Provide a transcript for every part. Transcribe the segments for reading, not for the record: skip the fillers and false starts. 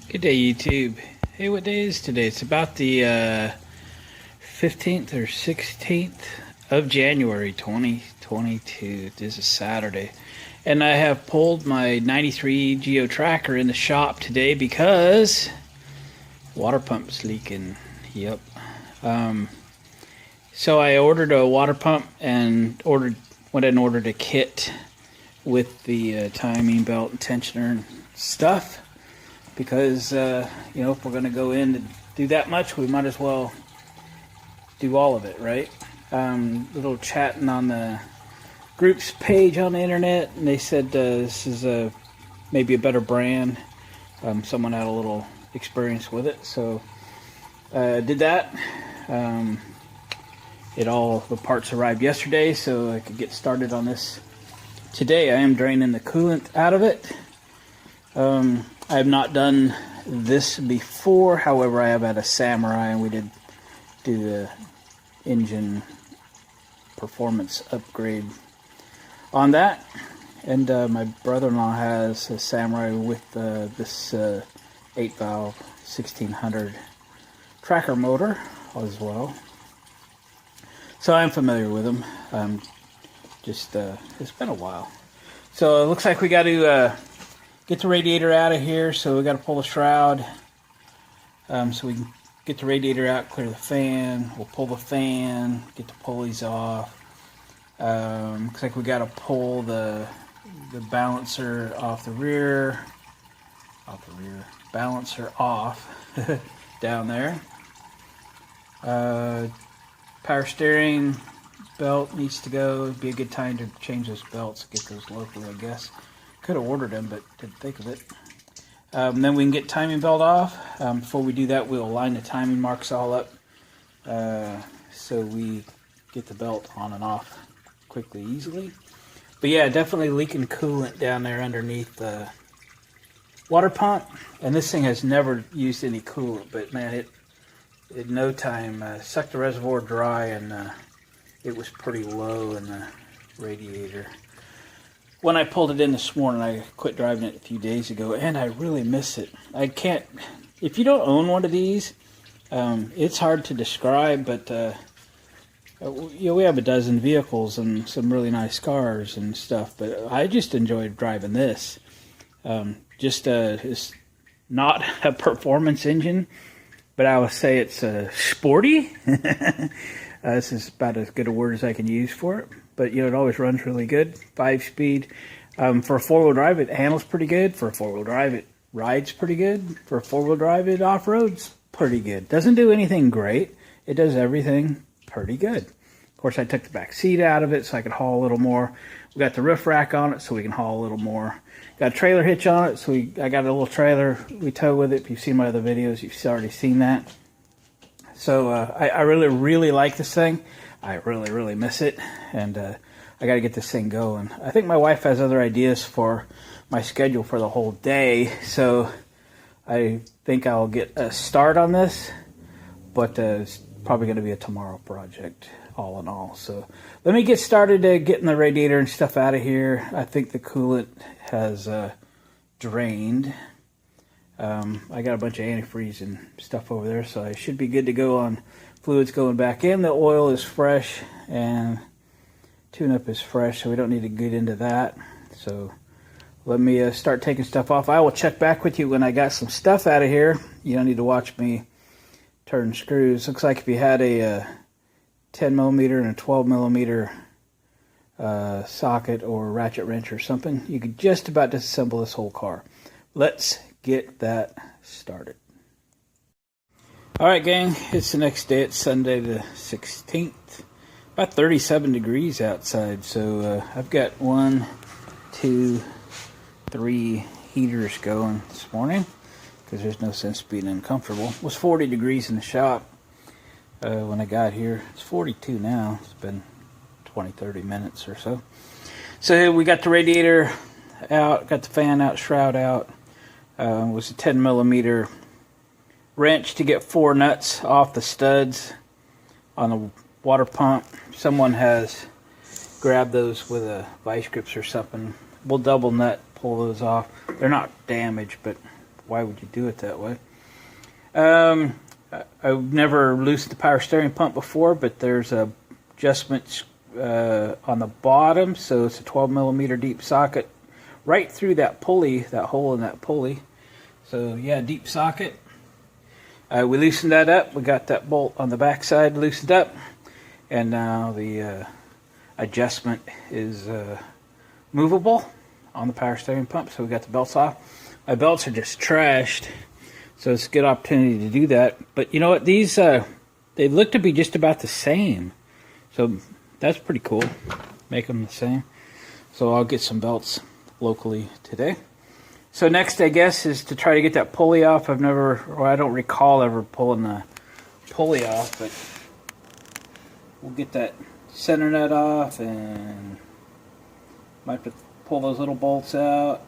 Good day, YouTube. Hey, what day is today? It's about the 15th or 16th of January 2022. This is Saturday. And I have pulled my 93 Geo Tracker in the shop today because water pump's leaking. Yep. So I ordered a water pump and went and ordered a kit with the timing belt and tensioner and stuff. Because, you know, if we're going to go in and do that much, we might as well do all of it, right? Little chatting on the group's page on the internet, and they said this is maybe a better brand. Someone had a little experience with it, so did that. The parts arrived yesterday, so I could get started on this today. I am draining the coolant out of it. I have not done this before, however I have had a Samurai and we did do the engine performance upgrade on that. And my brother-in-law has a Samurai with this 8-valve 1600 tracker motor as well. So I'm familiar with them. It's been a while. So it looks like we got to get the radiator out of here, so we got to pull the shroud so we can get the radiator out, clear the fan. We'll pull the fan, get the pulleys off. Looks like we got to pull the balancer off the rear, balancer off down there. Power steering belt needs to go. It'd be a good time to change those belts, get those locally, I guess. Could have ordered them, but didn't think of it. Then we can get timing belt off. Before we do that, we'll line the timing marks all up so we get the belt on and off quickly, easily. But yeah, definitely leaking coolant down there underneath the water pump. And this thing has never used any coolant, but man, it in no time sucked the reservoir dry, and it was pretty low in the radiator. When I pulled it in this morning, I quit driving it a few days ago, and I really miss it. I can't, if you don't own one of these, it's hard to describe, but you know, we have a dozen vehicles and some really nice cars and stuff, but I just enjoyed driving this. It's not a performance engine, but I would say it's sporty. This is about as good a word as I can use for it. But, you know, it always runs really good. 5-speed. For a four-wheel drive, it handles pretty good. For a four-wheel drive, it rides pretty good. For a four-wheel drive, it off-roads pretty good. Doesn't do anything great. It does everything pretty good. Of course, I took the back seat out of it so I could haul a little more. We got the roof rack on it so we can haul a little more. Got a trailer hitch on it, so I got a little trailer we tow with it. If you've seen my other videos, you've already seen that. So I really, really like this thing. I really, really miss it, and I got to get this thing going. I think my wife has other ideas for my schedule for the whole day, so I think I'll get a start on this, but it's probably going to be a tomorrow project, all in all. So let me get started getting the radiator and stuff out of here. I think the coolant has drained. I got a bunch of antifreeze and stuff over there, so I should be good to go on fluids going back in. The oil is fresh and tune-up is fresh, so we don't need to get into that. So let me start taking stuff off. I will check back with you when I got some stuff out of here. You don't need to watch me turn screws. Looks like if you had a 10mm and a 12mm socket or ratchet wrench or something, you could just about disassemble this whole car. Let's get that started. Alright gang, it's the next day. It's Sunday the 16th. About 37 degrees outside, so I've got 1, 2, 3 heaters going this morning because there's no sense being uncomfortable. It was 40 degrees in the shop when I got here. It's 42 now. It's been 20-30 minutes or so. So we got the radiator out, got the fan out, shroud out. It was a 10mm wrench to get 4 nuts off the studs on the water pump. Someone has grabbed those with vice grips or something. We'll double nut, pull those off. They're not damaged, but why would you do it that way? I've never loosened the power steering pump before, but there's a adjustment on the bottom, so it's a 12 millimeter deep socket right through that pulley, that hole in that pulley. So yeah, deep socket. We loosened that up. We got that bolt on the back side loosened up, and now the adjustment is movable on the power steering pump. So we got the belts off. My belts are just trashed, so it's a good opportunity to do that. But you know what? These they look to be just about the same, so that's pretty cool. Make them the same. So I'll get some belts locally today. So next, I guess, is to try to get that pulley off. I don't recall ever pulling the pulley off, but we'll get that center nut off, and might have to pull those little bolts out,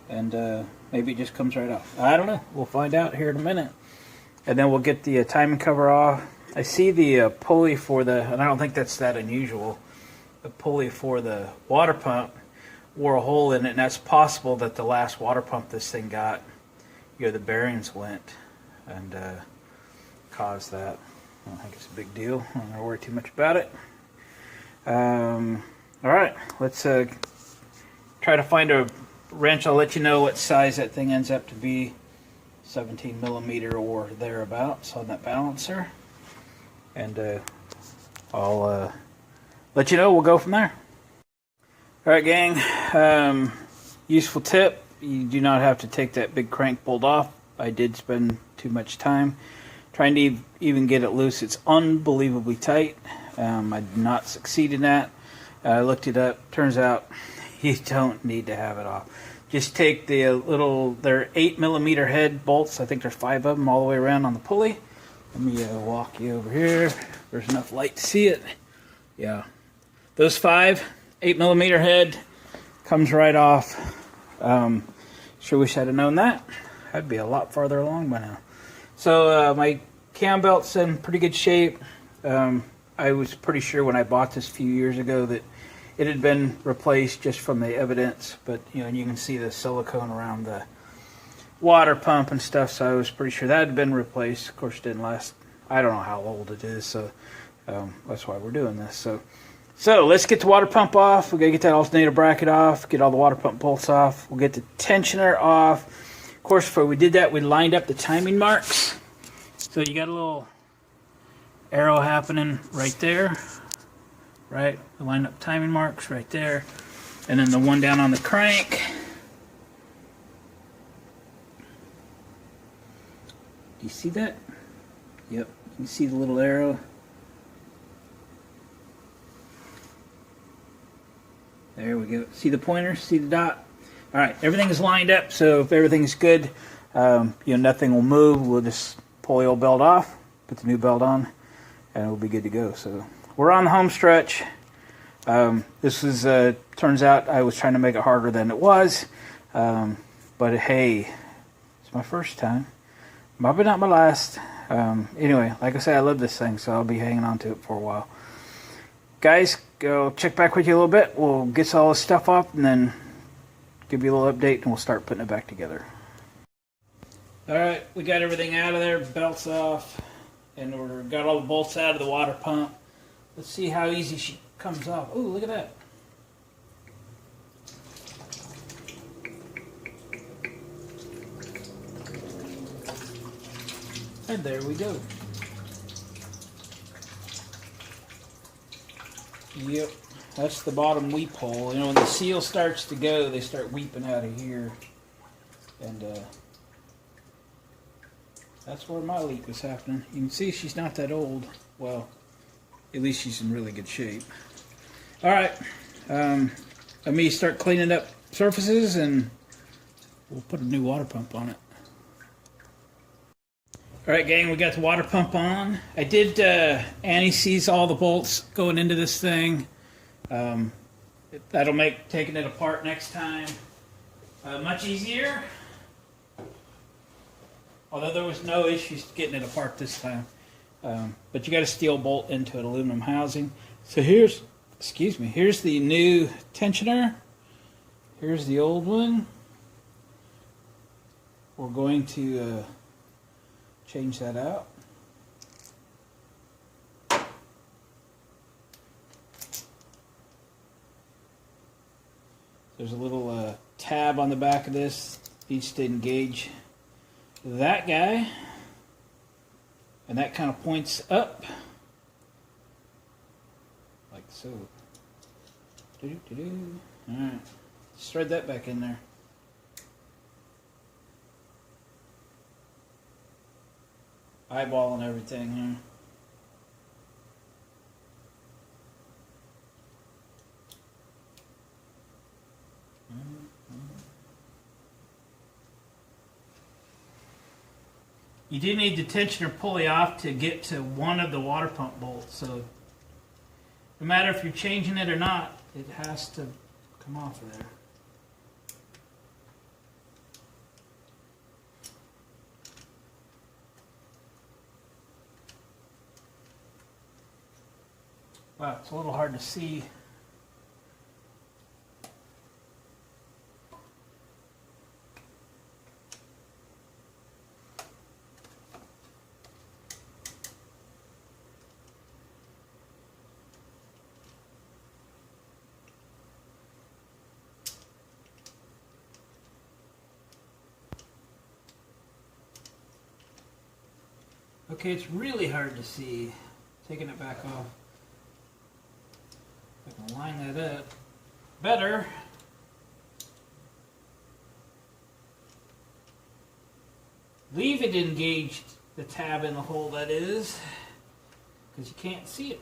and maybe it just comes right off. I don't know. We'll find out here in a minute. And then we'll get the timing cover off. I see the pulley for the, and I don't think that's that unusual, the pulley for the water pump wore a hole in it, and that's possible that the last water pump this thing got, the bearings went and caused that. I don't think it's a big deal. I don't worry too much about it. Alright, let's try to find a wrench. I'll let you know what size that thing ends up to be. 17 millimeter or thereabouts on that balancer. And I'll let you know. We'll go from there. Alright, gang, useful tip: you do not have to take that big crank bolt off. I did spend too much time trying to even get it loose. It's unbelievably tight. I did not succeed in that. I looked it up. Turns out you don't need to have it off. Just take the they're 8 millimeter head bolts. I think there's 5 of them all the way around on the pulley. Let me walk you over here. There's enough light to see it. Yeah, those 5 8 millimeter head comes right off. Sure wish I'd have known that. I'd be a lot farther along by now. So my cam belt's in pretty good shape. I was pretty sure when I bought this a few years ago that it had been replaced just from the evidence, but and you can see the silicone around the water pump and stuff, so I was pretty sure that had been replaced. Of course, it didn't last. I don't know how old it is, so that's why we're doing this. So let's get the water pump off. We gotta get that alternator bracket off, get all the water pump bolts off. We'll get the tensioner off. Of course, before we did that, we lined up the timing marks. So you got a little arrow happening right there, right? We lined up timing marks right there, and then the one down on the crank. Do you see that? Yep, you can see the little arrow. There we go. See the pointer? See the dot? All right, everything is lined up, so if everything's good, nothing will move. We'll just pull the old belt off, put the new belt on, and we'll be good to go. So we're on the home stretch. This is, turns out I was trying to make it harder than it was, but hey, it's my first time. Probably not my last. Anyway, like I said, I love this thing, so I'll be hanging on to it for a while. Guys, go check back with you a little bit. We'll get all this stuff off and then give you a little update, and we'll start putting it back together. Alright, we got everything out of there, belts off, and we got all the bolts out of the water pump. Let's see how easy she comes off. Ooh, look at that. And there we go. Yep, that's the bottom weep hole. When the seal starts to go, they start weeping out of here. And that's where my leak was happening. You can see she's not that old. Well, at least she's in really good shape. Alright, let me start cleaning up surfaces, and we'll put a new water pump on it. Alright, gang, we got the water pump on. I did anti-seize all the bolts going into this thing. That'll make taking it apart next time much easier. Although there was no issues getting it apart this time. But you got a steel bolt into an aluminum housing. So here's the new tensioner. Here's the old one. we're going to change that out. There's a little tab on the back of this. Needs to engage that guy. And that kind of points up. Like so. Alright. Let's thread that back in there. Eyeballing everything here. You do need the tensioner pulley off to get to one of the water pump bolts, so no matter if you're changing it or not, it has to come off of there. Wow, it's a little hard to see. Okay, it's really hard to see. Taking it back off. If I can line that up better. Leave it engaged, the tab in the hole that is, because you can't see it.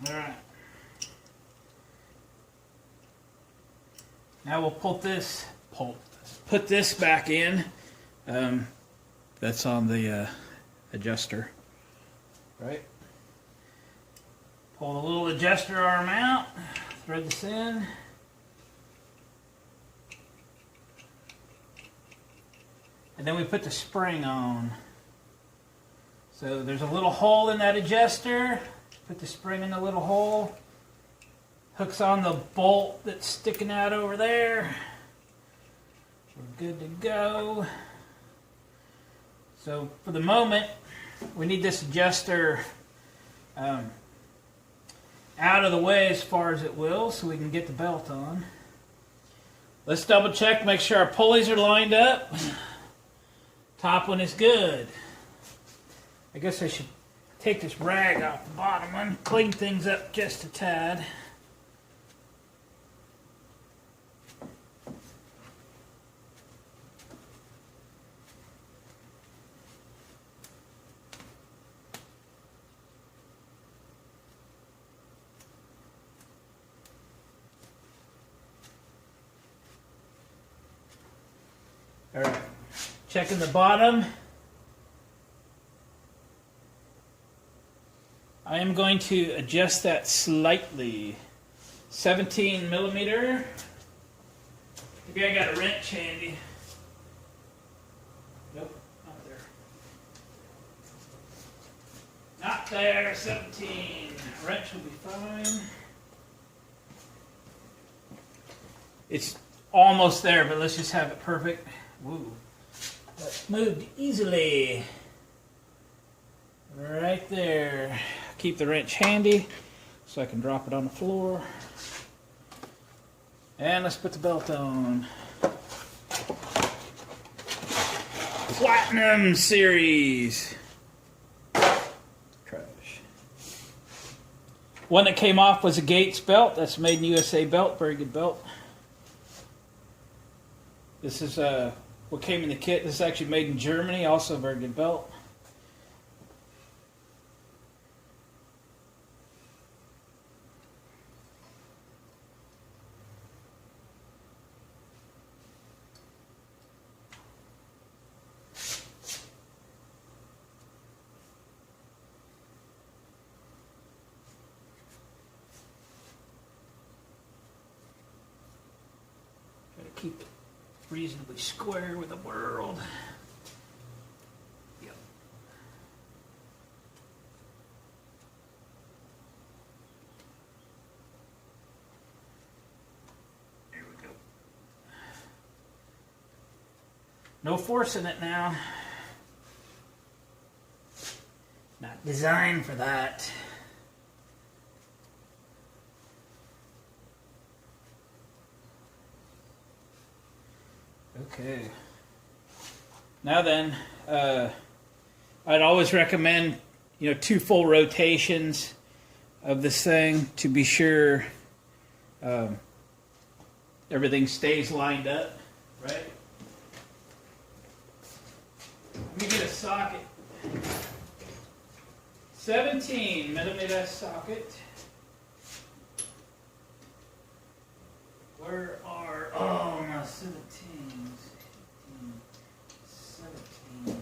Alright. Now we'll put this back in. That's on the adjuster. Right. Pull the little adjuster arm out. Thread this in. And then we put the spring on. So there's a little hole in that adjuster. Put the spring in the little hole. Hooks on the bolt that's sticking out over there. We're good to go. So for the moment, we need this adjuster out of the way as far as it will so we can get the belt on. Let's double check, make sure our pulleys are lined up. Top one is good. I guess I should take this rag off the bottom one, clean things up just a tad. All right, checking the bottom. I am going to adjust that slightly. 17 millimeter. Maybe I got a wrench handy. Nope, not there. Not there, 17. Wrench will be fine. It's almost there, but let's just have it perfect. Woo. That moved easily. Right there. Keep the wrench handy so I can drop it on the floor. And let's put the belt on. Platinum Series. Trash. One that came off was a Gates belt. That's a made in USA belt. Very good belt. This is what came in the kit. This is actually made in Germany. Also a very good belt. Keep it reasonably square with the world. Yep. There we go. No forcing it now. Not designed for that. Okay. Now then, I'd always recommend, 2 full rotations of this thing to be sure everything stays lined up, right? Let me get a socket. 17mm socket. Where are, my 17s? 17.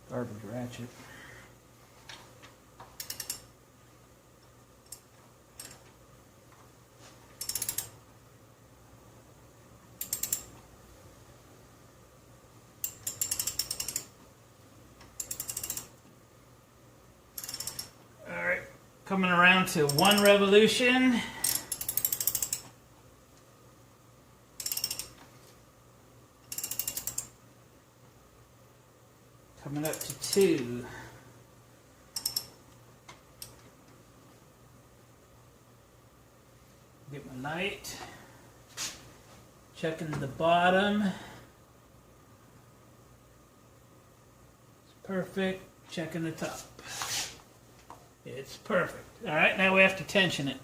Garbage ratchet. Coming around to 1 revolution. Coming up to 2. Get my light. Checking the bottom. It's perfect. Checking the top. It's perfect. All right, now we have to tension it.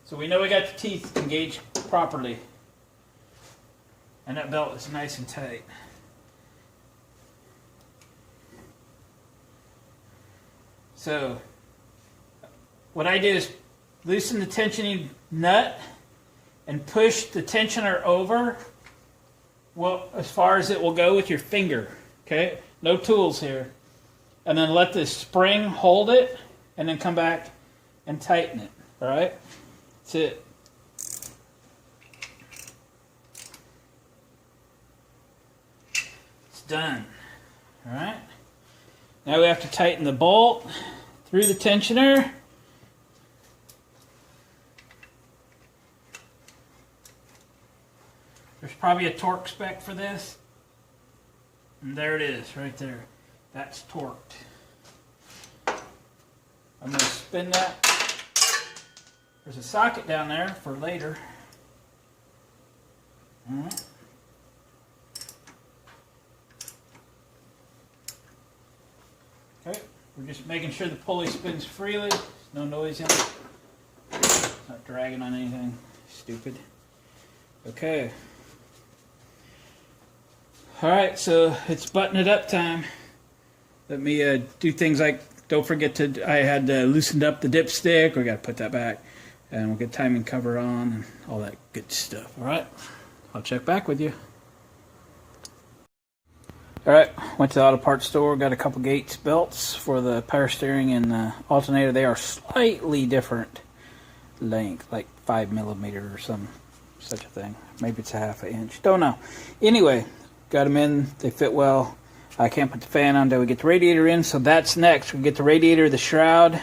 So we know we got the teeth engaged properly. And that belt is nice and tight. So what I do is loosen the tensioning nut and push the tensioner over, well, as far as it will go with your finger. Okay? No tools here. And then let the spring hold it, and then come back and tighten it. All right? That's it. It's done. All right? Now we have to tighten the bolt through the tensioner. There's probably a torque spec for this. And there it is, right there. That's torqued. I'm going to spin that. There's a socket down there for later. All right. Okay, we're just making sure the pulley spins freely. There's no noise in it. It's not dragging on anything stupid. Okay. All right, so it's button it up time. Let me do things like, don't forget to, I had loosened up the dipstick. We got to put that back. And we'll get timing cover on and all that good stuff. All right, I'll check back with you. All right, went to the auto parts store. Got a couple Gates belts for the power steering and alternator. They are slightly different length, like 5mm or some such a thing. Maybe it's a ½ inch. Don't know. Anyway, got them in. They fit well. I can't put the fan on until we get the radiator in, so that's next. We get the radiator, the shroud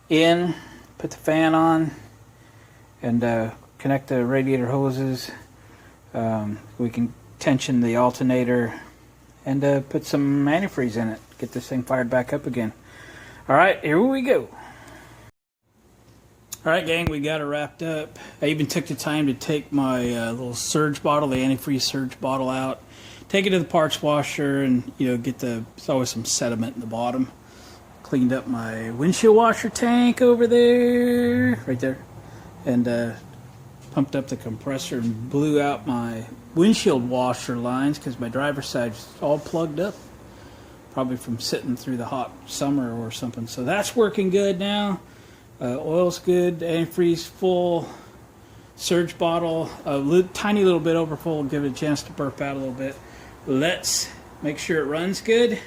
in, put the fan on, and connect the radiator hoses. We can tension the alternator and put some antifreeze in it. Get this thing fired back up again. All right, here we go. All right, gang, we got it wrapped up. I even took the time to take my little surge bottle, the antifreeze surge bottle out. Take it to the parts washer and, get there's always some sediment in the bottom. Cleaned up my windshield washer tank over there, right there. And pumped up the compressor and blew out my windshield washer lines because my driver's side's all plugged up. Probably from sitting through the hot summer or something. So that's working good now. Oil's good, antifreeze full. Surge bottle, tiny little bit overfull, give it a chance to burp out a little bit. Let's make sure it runs good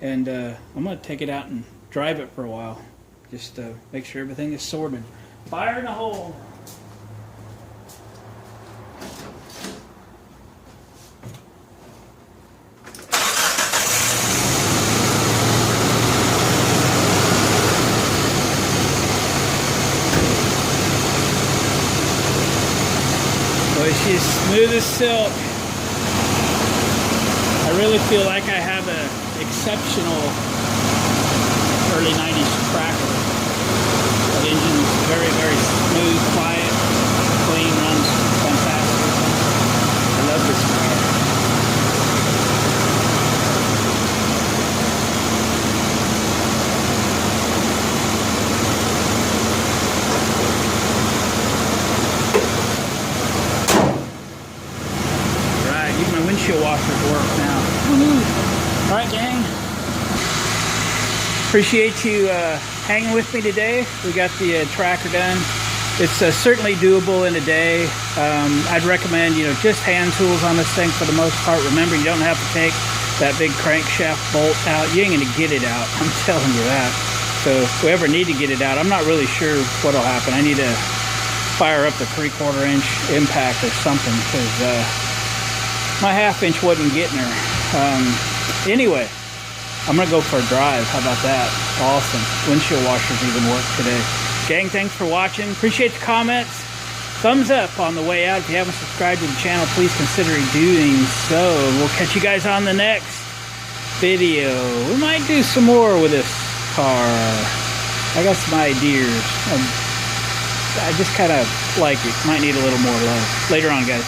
And I'm going to take it out and drive it for a while. Just to make sure everything is sorted. Fire in the hole. Boy, she's smooth as silk. I really feel like I have an exceptional early 90s tracker. The engine's very, very smooth, quiet, clean, runs fantastic. I love this car. Right, even my windshield washers work now. All right, gang. Appreciate you hanging with me today. We got the tracker done. It's certainly doable in a day. I'd recommend, just hand tools on this thing for the most part. Remember, you don't have to take that big crankshaft bolt out. You ain't gonna get it out, I'm telling you that. So if we ever need to get it out, I'm not really sure what'll happen. I need to fire up the 3/4 inch impact or something, because my 1/2 inch wasn't getting her. Anyway, I'm gonna go for a drive. How about that? Awesome. Windshield washers even work today. Gang, thanks for watching. Appreciate the comments. Thumbs up on the way out. If you haven't subscribed to the channel, please consider doing so. We'll catch you guys on the next video. We might do some more with this car. I got some ideas. I just kind of like it. Might need a little more love. Later on, guys.